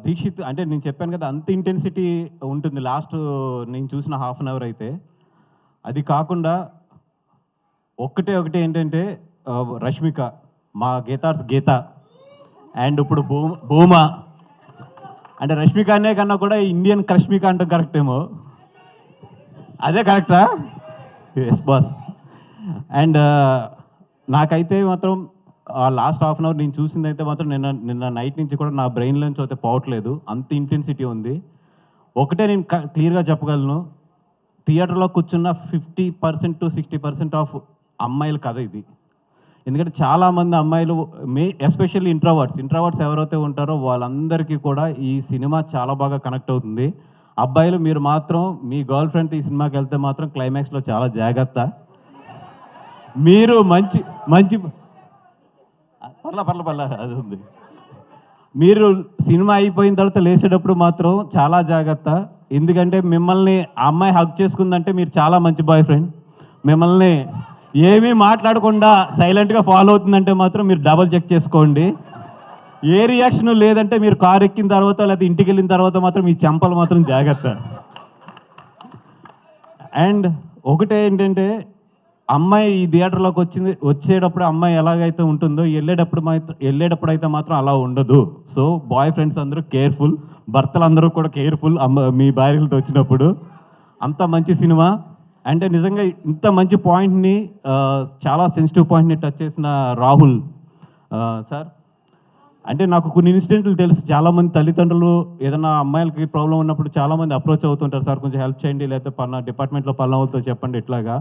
దీక్షిత్ అంటే నేను చెప్పాను కదా అంత ఇంటెన్సిటీ ఉంటుంది లాస్ట్ నేను చూసిన హాఫ్ అన్ అవర్ అయితే. అది కాకుండా ఒకటి ఏంటంటే రష్మిక, మా గీతార్స్ గీత అండ్ ఇప్పుడు భూమా అంటే రష్మిక అనే కన్నా కూడా ఇండియన్ క్రష్మిక అంటే కరెక్ట్ ఏమో. అదే కరెక్టా? Yes boss. అండ్ నాకైతే మాత్రం లాస్ట్ హాఫ్ అన్ అవర్ నేను చూసిందైతే మాత్రం నిన్న నైట్ నుంచి కూడా నా బ్రెయిన్లోంచి అయితే పోవట్లేదు, అంత ఇంటెన్సిటీ ఉంది. ఒకటే నేను క్లియర్గా చెప్పగలను, థియేటర్లో కూర్చున్న 50% to 60% ఆఫ్ అమ్మాయిల కథ ఇది. ఎందుకంటే చాలామంది అమ్మాయిలు ఎస్పెషల్లీ ఇంట్రోవర్ట్స్ ఎవరైతే ఉంటారో వాళ్ళందరికీ కూడా ఈ సినిమా చాలా బాగా కనెక్ట్ అవుతుంది. అబ్బాయిలు మీరు మాత్రం మీ గర్ల్ ఫ్రెండ్తో ఈ సినిమాకి వెళ్తే మాత్రం క్లైమాక్స్లో చాలా జాగ్రత్త. మీరు మంచి మంచి పర్ల అది ఉంది. మీరు సినిమా అయిపోయిన తర్వాత లేచేటప్పుడు మాత్రం చాలా జాగ్రత్త. ఎందుకంటే మిమ్మల్ని ఆ అమ్మాయి హగ్ చేసుకుందంటే మీరు చాలా మంచి బాయ్ ఫ్రెండ్. మిమ్మల్ని ఏమీ మాట్లాడకుండా సైలెంట్గా ఫాలో అవుతుందంటే మాత్రం మీరు డబల్ చెక్ చేసుకోండి. ఏ రియాక్షన్ లేదంటే మీరు కారు ఎక్కిన తర్వాత లేకపోతే ఇంటికి వెళ్ళిన తర్వాత మాత్రం మీ చెంపలు మాత్రం జాగ్రత్త. అండ్ ఒకటే ఏంటంటే అమ్మాయి ఈ థియేటర్లోకి వచ్చేటప్పుడు అమ్మాయి ఎలాగైతే ఉంటుందో వెళ్ళేటప్పుడు అయితే మాత్రం అలా ఉండదు. సో బాయ్ ఫ్రెండ్స్ అందరూ కేర్ఫుల్, భర్తలు అందరూ కూడా కేర్ఫుల్ మీ భార్యలతో వచ్చినప్పుడు. అంత మంచి సినిమా. అంటే నిజంగా ఇంత మంచి పాయింట్ని, చాలా సెన్సిటివ్ పాయింట్ని టచ్ చేసిన రాహుల్ సార్. అంటే నాకు కొన్ని ఇన్సిడెంట్లు తెలుసు, చాలామంది తల్లిదండ్రులు ఏదైనా అమ్మాయిలకి ప్రాబ్లం ఉన్నప్పుడు చాలామంది అప్రోచ్ అవుతుంటారు, సార్ కొంచెం హెల్ప్ చేయండి, లేకపోతే పలానా డిపార్ట్మెంట్లో పలానా వాళ్ళతో చెప్పండి. ఇట్లాగా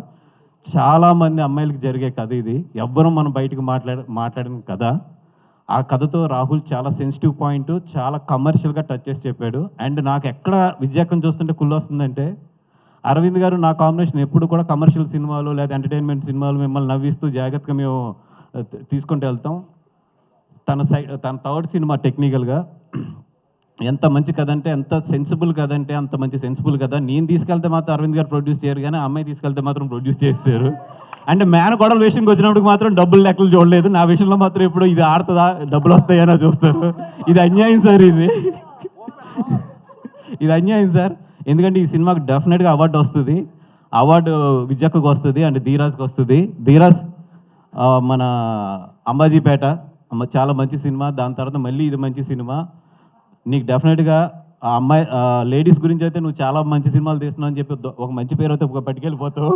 చాలామంది అమ్మాయిలకి జరిగే కథ ఇది. ఎవ్వరూ మనం బయటకు మాట్లాడిన కథ. ఆ కథతో రాహుల్ చాలా సెన్సిటివ్ పాయింట్ చాలా కమర్షియల్గా టచ్ చేసి చెప్పాడు. అండ్ నాకు ఎక్కడ విద్యాకం చూస్తుంటే కుళ్ళు వస్తుందంటే, అరవింద్ గారు నా కాంబినేషన్ ఎప్పుడు కూడా కమర్షియల్ సినిమాలు లేదా ఎంటర్టైన్మెంట్ సినిమాలు మిమ్మల్ని నవ్విస్తూ జాగ్రత్తగా మేము తీసుకుంటూ వెళ్తాం. తన థర్డ్ సినిమా టెక్నికల్గా ఎంత మంచి కథ అంటే, ఎంత సెన్సిబుల్ కథ అంటే అంత మంచి సెన్సిబుల్ కథ. నేను తీసుకెళ్తే మాత్రం అరవింద్ గారు ప్రొడ్యూస్ చేయరు, కానీ అమ్మాయి తీసుకెళ్తే మాత్రం ప్రొడ్యూస్ చేస్తారు. అంటే మేనకోడల విషయంకి వచ్చినప్పుడు మాత్రం డబ్బులు లెక్కలు చూడలేదు. నా విషయంలో మాత్రం ఇప్పుడు ఇది ఆడుతుందా డబ్బులు వస్తాయని చూస్తారు. ఇది అన్యాయం సార్, ఇది అన్యాయం సార్. ఎందుకంటే ఈ సినిమాకి డెఫినెట్గా అవార్డు వస్తుంది. అవార్డు విద్యకు వస్తుంది అండ్ ధీరాజ్కి వస్తుంది. ధీరాజ్ మన అంబాజీపేట చాలా మంచి సినిమా, దాని తర్వాత మళ్ళీ ఇది మంచి సినిమా. నీకు డెఫినెట్గా ఆ అమ్మాయి లేడీస్ గురించి అయితే నువ్వు చాలా మంచి సినిమాలు తీస్తున్నావు అని చెప్పి ఒక మంచి పేరు అయితే పట్టుకెళ్ళిపోతావు.